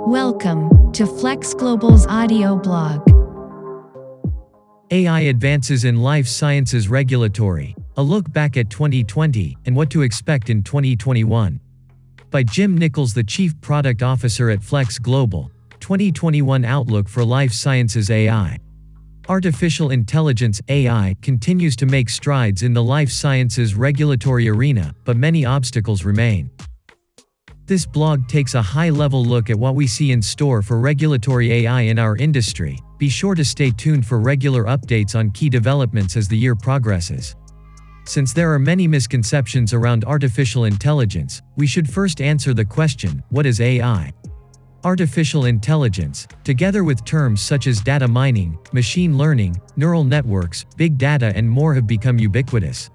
Welcome to Flex Global's audio blog. AI Advances in Life Sciences Regulatory, a look back at 2020 and what to expect in 2021. By Jim Nichols, the Chief Product Officer at Flex Global, 2021 Outlook for Life Sciences AI. Artificial intelligence (AI) continues to make strides in the life sciences regulatory arena, but many obstacles remain. This blog takes a high-level look at what we see in store for regulatory AI in our industry. Be sure to stay tuned for regular updates on key developments as the year progresses. Since there are many misconceptions around artificial intelligence, we should first answer the question, what is AI? Artificial intelligence, together with terms such as data mining, machine learning, neural networks, big data and more have become ubiquitous.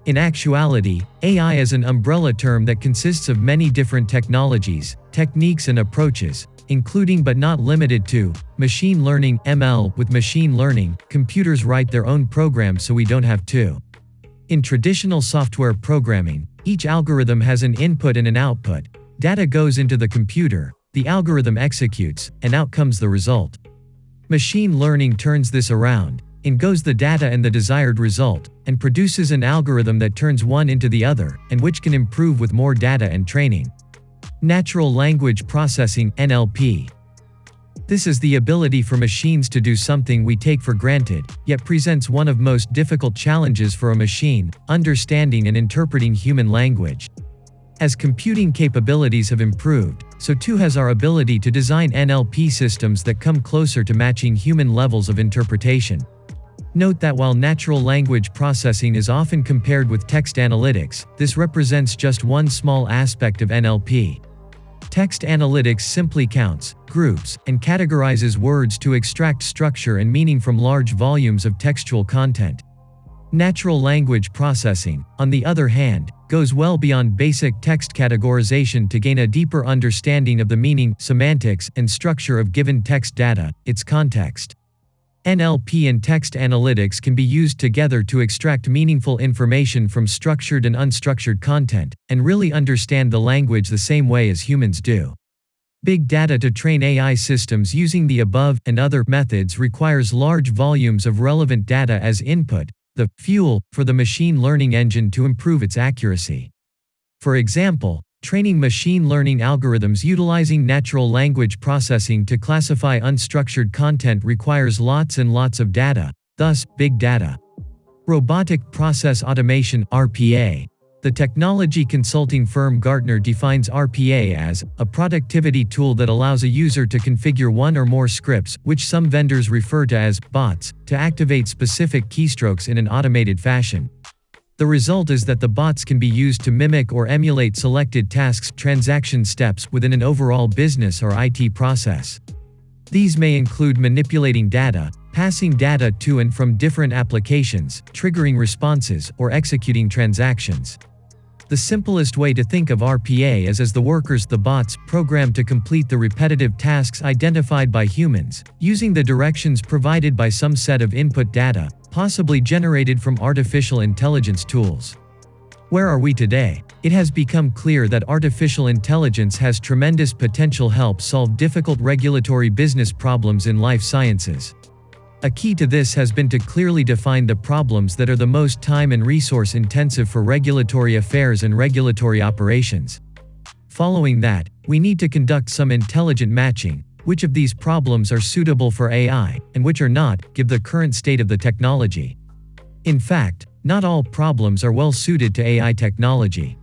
In actuality, AI is an umbrella term that consists of many different technologies, techniques and approaches, including but not limited to, machine learning (ML). With machine learning, computers write their own programs so we don't have to. In traditional software programming, each algorithm has an input and an output. Data goes into the computer, the algorithm executes, and out comes the result. Machine learning turns this around. In goes the data and the desired result, and produces an algorithm that turns one into the other, and which can improve with more data and training. Natural language processing (NLP). This is the ability for machines to do something we take for granted, yet presents one of most difficult challenges for a machine: understanding and interpreting human language. As computing capabilities have improved, so too has our ability to design NLP systems that come closer to matching human levels of interpretation. Note that while natural language processing is often compared with text analytics, this represents just one small aspect of NLP. Text analytics simply counts, groups, and categorizes words to extract structure and meaning from large volumes of textual content. Natural language processing, on the other hand, goes well beyond basic text categorization to gain a deeper understanding of the meaning, semantics, and structure of given text data, its context. NLP and text analytics can be used together to extract meaningful information from structured and unstructured content, and really understand the language the same way as humans do. Big data to train AI systems using the above and other methods requires large volumes of relevant data as input, the fuel for the machine learning engine to improve its accuracy. For example, training machine learning algorithms utilizing natural language processing to classify unstructured content requires lots and lots of data, thus, big data. Robotic process automation (RPA). The technology consulting firm Gartner defines RPA as a productivity tool that allows a user to configure one or more scripts, which some vendors refer to as bots, to activate specific keystrokes in an automated fashion. The result is that the bots can be used to mimic or emulate selected tasks, transaction steps within an overall business or IT process. These may include manipulating data, passing data to and from different applications, triggering responses, or executing transactions. The simplest way to think of RPA is as the workers, the bots, programmed to complete the repetitive tasks identified by humans, using the directions provided by some set of input data, possibly generated from artificial intelligence tools. Where are we today? It has become clear that artificial intelligence has tremendous potential to help solve difficult regulatory business problems in life sciences. A key to this has been to clearly define the problems that are the most time and resource intensive for regulatory affairs and regulatory operations. Following that, we need to conduct some intelligent matching, which of these problems are suitable for AI, and which are not, given the current state of the technology. In fact, not all problems are well suited to AI technology.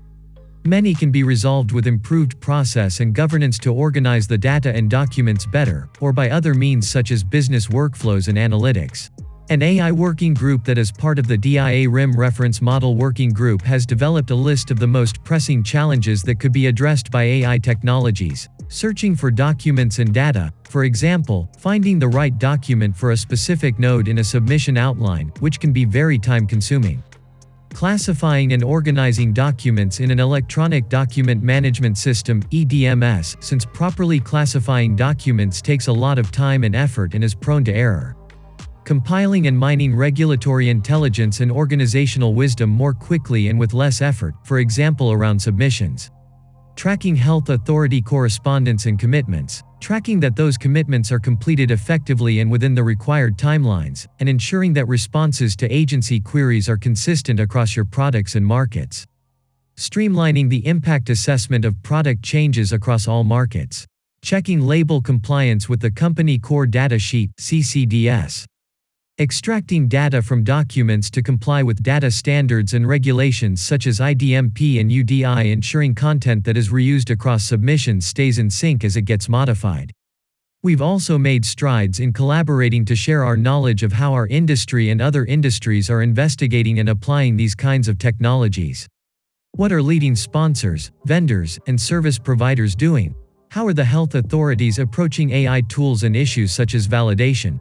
Many can be resolved with improved process and governance to organize the data and documents better, or by other means such as business workflows and analytics. An AI working group that is part of the DIA-RIM Reference Model Working Group has developed a list of the most pressing challenges that could be addressed by AI technologies. Searching for documents and data, for example, finding the right document for a specific node in a submission outline, which can be very time-consuming. Classifying and organizing documents in an electronic document management system (EDMS), since properly classifying documents takes a lot of time and effort and is prone to error. Compiling and mining regulatory intelligence and organizational wisdom more quickly and with less effort, for example around submissions. Tracking health authority correspondence and commitments, tracking that those commitments are completed effectively and within the required timelines, and ensuring that responses to agency queries are consistent across your products and markets. Streamlining the impact assessment of product changes across all markets. Checking label compliance with the Company Core Data Sheet (CCDS). Extracting data from documents to comply with data standards and regulations such as IDMP and UDI, ensuring content that is reused across submissions stays in sync as it gets modified. We've also made strides in collaborating to share our knowledge of how our industry and other industries are investigating and applying these kinds of technologies. What are leading sponsors, vendors, and service providers doing? How are the health authorities approaching AI tools and issues such as validation?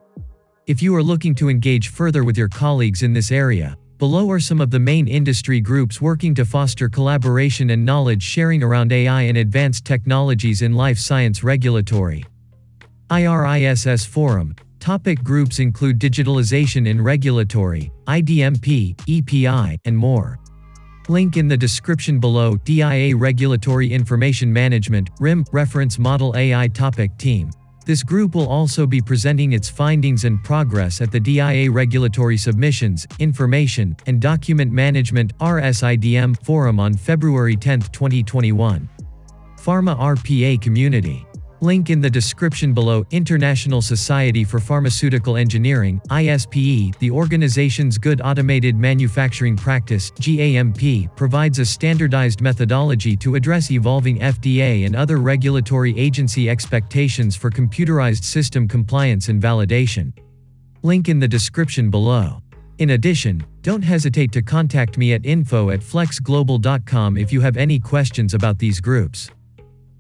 If you are looking to engage further with your colleagues in this area, below are some of the main industry groups working to foster collaboration and knowledge sharing around AI and advanced technologies in life science regulatory. IRISS Forum. Topic groups include digitalization in regulatory, IDMP, EPI, and more. Link in the description below. DIA Regulatory Information Management, RIM, Reference Model AI Topic Team. This group will also be presenting its findings and progress at the DIA Regulatory Submissions, Information, and Document Management (RSIDM) Forum on February 10, 2021. Pharma RPA Community. Link in the description below. International Society for Pharmaceutical Engineering, ISPE, the organization's Good Automated Manufacturing Practice, GAMP, provides a standardized methodology to address evolving FDA and other regulatory agency expectations for computerized system compliance and validation. Link in the description below. In addition, don't hesitate to contact me at info@flexglobal.com if you have any questions about these groups.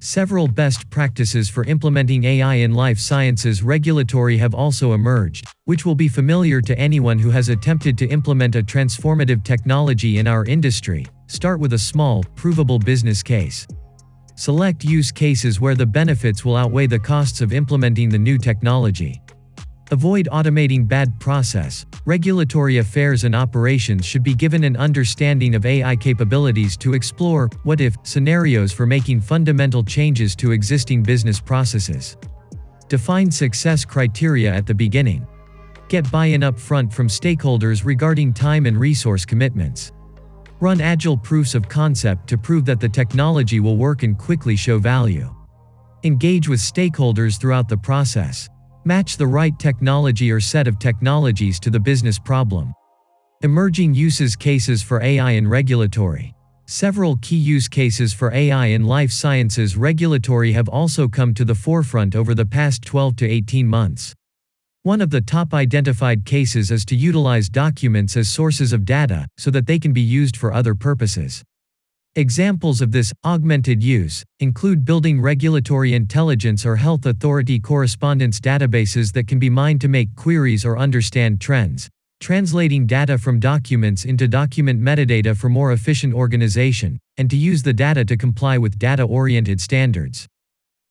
Several best practices for implementing AI in life sciences regulatory have also emerged, which will be familiar to anyone who has attempted to implement a transformative technology in our industry. Start with a small, provable business case. Select use cases where the benefits will outweigh the costs of implementing the new technology. Avoid automating bad process. Regulatory affairs and operations should be given an understanding of AI capabilities to explore what-if scenarios for making fundamental changes to existing business processes. Define success criteria at the beginning. Get buy-in up front from stakeholders regarding time and resource commitments. Run agile proofs of concept to prove that the technology will work and quickly show value. Engage with stakeholders throughout the process. Match the right technology or set of technologies to the business problem. Emerging uses cases for AI in regulatory. Several key use cases for AI in life sciences regulatory have also come to the forefront over the past 12 to 18 months. One of the top identified cases is to utilize documents as sources of data so that they can be used for other purposes. Examples of this augmented use include building regulatory intelligence or health authority correspondence databases that can be mined to make queries or understand trends, translating data from documents into document metadata for more efficient organization, and to use the data to comply with data-oriented standards.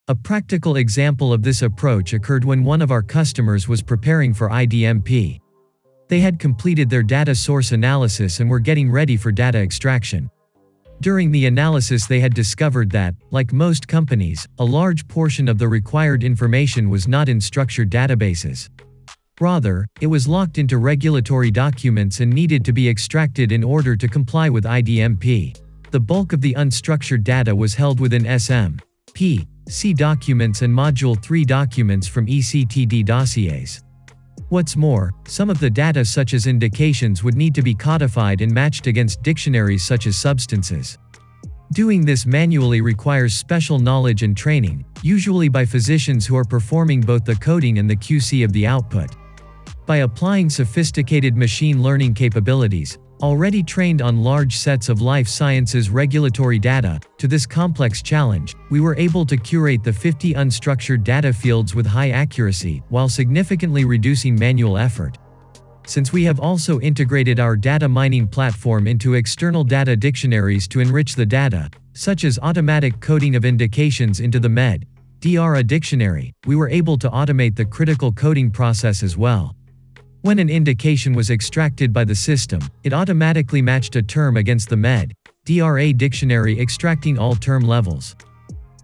A practical example of this approach occurred when one of our customers was preparing for IDMP. They had completed their data source analysis and were getting ready for data extraction. During the analysis they had discovered that, like most companies, a large portion of the required information was not in structured databases. Rather, it was locked into regulatory documents and needed to be extracted in order to comply with IDMP. The bulk of the unstructured data was held within SM/P/C documents and Module 3 documents from ECTD dossiers. What's more, some of the data such as indications would need to be codified and matched against dictionaries such as substances. Doing this manually requires special knowledge and training, usually by physicians who are performing both the coding and the QC of the output. By applying sophisticated machine learning capabilities, already trained on large sets of life sciences regulatory data, to this complex challenge, we were able to curate the 50 unstructured data fields with high accuracy, while significantly reducing manual effort. Since we have also integrated our data mining platform into external data dictionaries to enrich the data, such as automatic coding of indications into the med.DRA dictionary, we were able to automate the critical coding process as well. When an indication was extracted by the system, it automatically matched a term against the med DRA dictionary extracting all term levels.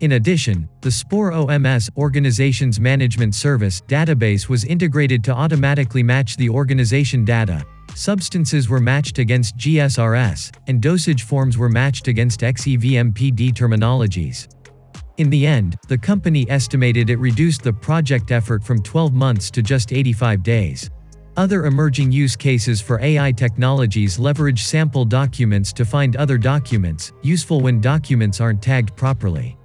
In addition, the SPOR OMS Organizations Management Service database was integrated to automatically match the organization data. Substances were matched against GSRS, and dosage forms were matched against XEVMPD terminologies. In the end, the company estimated it reduced the project effort from 12 months to just 85 days. Other emerging use cases for AI technologies leverage sample documents to find other documents, useful when documents aren't tagged properly.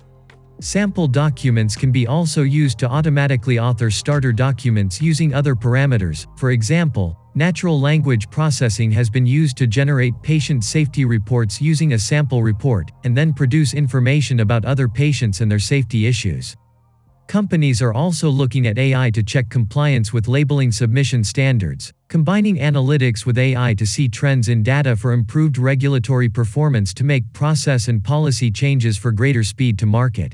Sample documents can be also used to automatically author starter documents using other parameters. For example, natural language processing has been used to generate patient safety reports using a sample report, and then produce information about other patients and their safety issues. Companies are also looking at AI to check compliance with labeling submission standards, combining analytics with AI to see trends in data for improved regulatory performance to make process and policy changes for greater speed to market.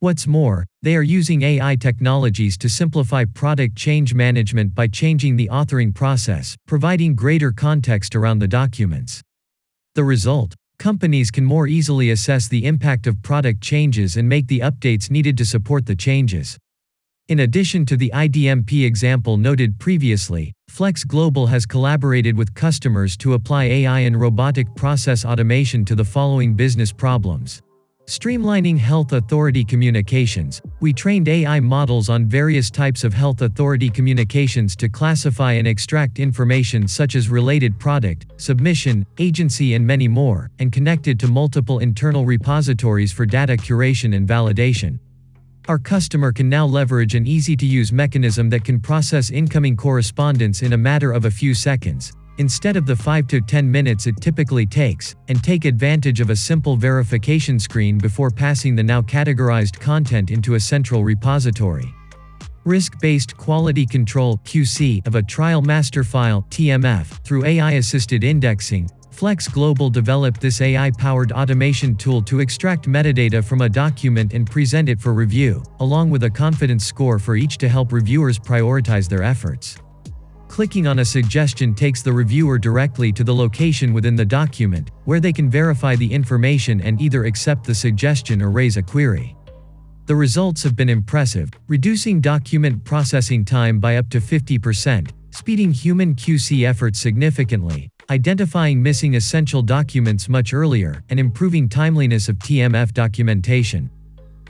What's more, they are using AI technologies to simplify product change management by changing the authoring process, providing greater context around the documents. The result: companies can more easily assess the impact of product changes and make the updates needed to support the changes. In addition to the IDMP example noted previously, Flex Global has collaborated with customers to apply AI and robotic process automation to the following business problems. Streamlining health authority communications. We trained AI models on various types of health authority communications to classify and extract information such as related product, submission, agency, and many more, and connected to multiple internal repositories for data curation and validation. Our customer can now leverage an easy-to-use mechanism that can process incoming correspondence in a matter of a few seconds, instead of the 5 to 10 minutes it typically takes, and take advantage of a simple verification screen before passing the now categorized content into a central repository. Risk-based quality control (QC) of a trial master file (TMF) through AI-assisted indexing. Flex Global developed this AI-powered automation tool to extract metadata from a document and present it for review, along with a confidence score for each to help reviewers prioritize their efforts. Clicking on a suggestion takes the reviewer directly to the location within the document, where they can verify the information and either accept the suggestion or raise a query. The results have been impressive, reducing document processing time by up to 50%, speeding human QC efforts significantly, identifying missing essential documents much earlier, and improving timeliness of TMF documentation.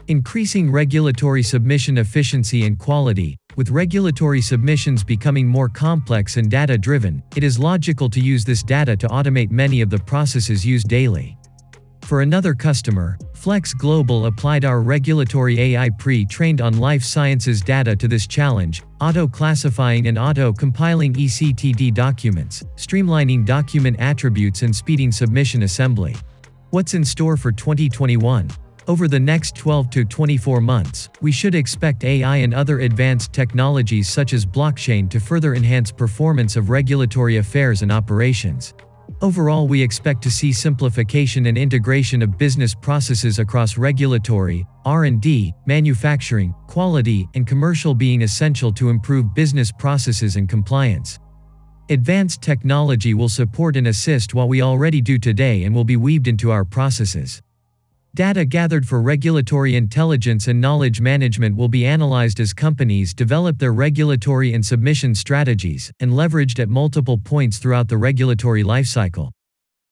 Increasing regulatory submission efficiency and quality. With regulatory submissions becoming more complex and data-driven, it is logical to use this data to automate many of the processes used daily. For another customer, Flex Global applied our regulatory AI pre-trained on life sciences data to this challenge, auto-classifying and auto-compiling ECTD documents, streamlining document attributes and speeding submission assembly. What's in store for 2021? Over the next 12 to 24 months, we should expect AI and other advanced technologies such as blockchain to further enhance performance of regulatory affairs and operations. Overall, we expect to see simplification and integration of business processes across regulatory, R&D, manufacturing, quality, and commercial being essential to improve business processes and compliance. Advanced technology will support and assist what we already do today and will be weaved into our processes. Data gathered for regulatory intelligence and knowledge management will be analyzed as companies develop their regulatory and submission strategies, and leveraged at multiple points throughout the regulatory lifecycle.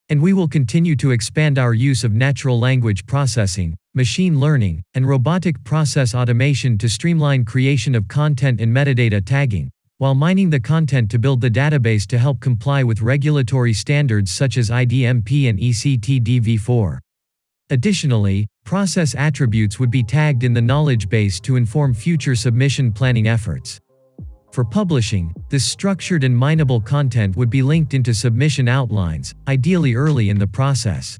And we will continue to expand our use of natural language processing, machine learning, and robotic process automation to streamline creation of content and metadata tagging, while mining the content to build the database to help comply with regulatory standards such as IDMP and ECTD-v4. Additionally, process attributes would be tagged in the knowledge base to inform future submission planning efforts. For publishing, this structured and mineable content would be linked into submission outlines, ideally early in the process.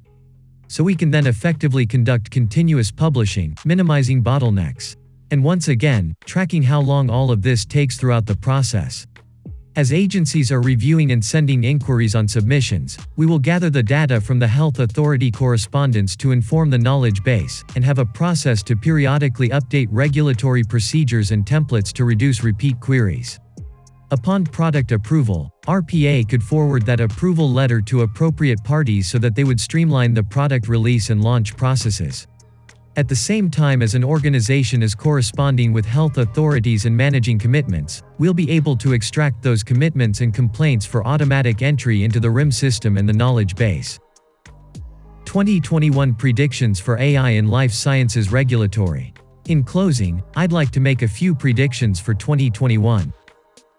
So we can then effectively conduct continuous publishing, minimizing bottlenecks. And once again, tracking how long all of this takes throughout the process. As agencies are reviewing and sending inquiries on submissions, we will gather the data from the health authority correspondence to inform the knowledge base, and have a process to periodically update regulatory procedures and templates to reduce repeat queries. Upon product approval, RPA could forward that approval letter to appropriate parties so that they would streamline the product release and launch processes. At the same time as an organization is corresponding with health authorities and managing commitments, we'll be able to extract those commitments and complaints for automatic entry into the RIM system and the knowledge base. 2021 Predictions for AI in Life Sciences Regulatory. In closing, I'd like to make a few predictions for 2021.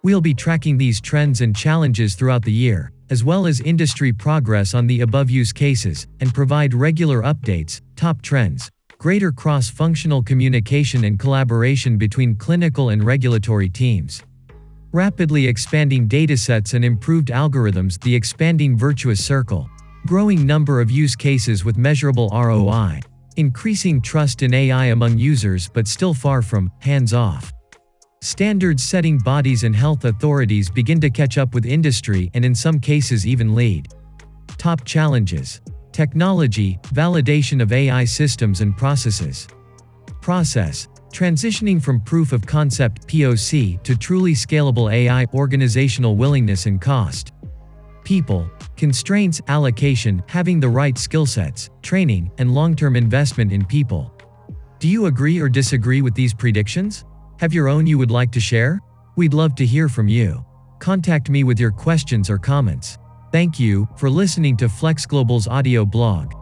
We'll be tracking these trends and challenges throughout the year, as well as industry progress on the above use cases, and provide regular updates, top trends, greater cross-functional communication and collaboration between clinical and regulatory teams. Rapidly expanding datasets and improved algorithms, the expanding virtuous circle. Growing number of use cases with measurable ROI. Increasing trust in AI among users but still far from hands-off. Standards-setting bodies and health authorities begin to catch up with industry and in some cases even lead. Top challenges. Technology, validation of AI systems and processes. Process. Transitioning from proof of concept (POC) to truly scalable AI, organizational willingness and cost. People. Constraints, allocation, having the right skill sets, training, and long-term investment in people. Do you agree or disagree with these predictions? Have your own you would like to share? We'd love to hear from you. Contact me with your questions or comments. Thank you for listening to Flex Global's audio blog.